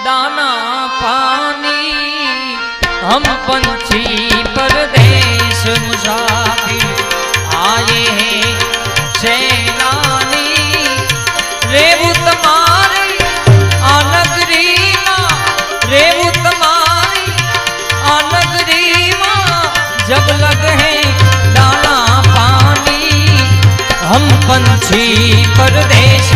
दाना पानी, हम पंछी परदेश मुसाफिर आए हैं सैलानी। रेवु तुम्हारी आनगरी माँ, रेवु तुम्हारी आनगरी माँ, जब लग है दाना पानी, हम पंछी परदेश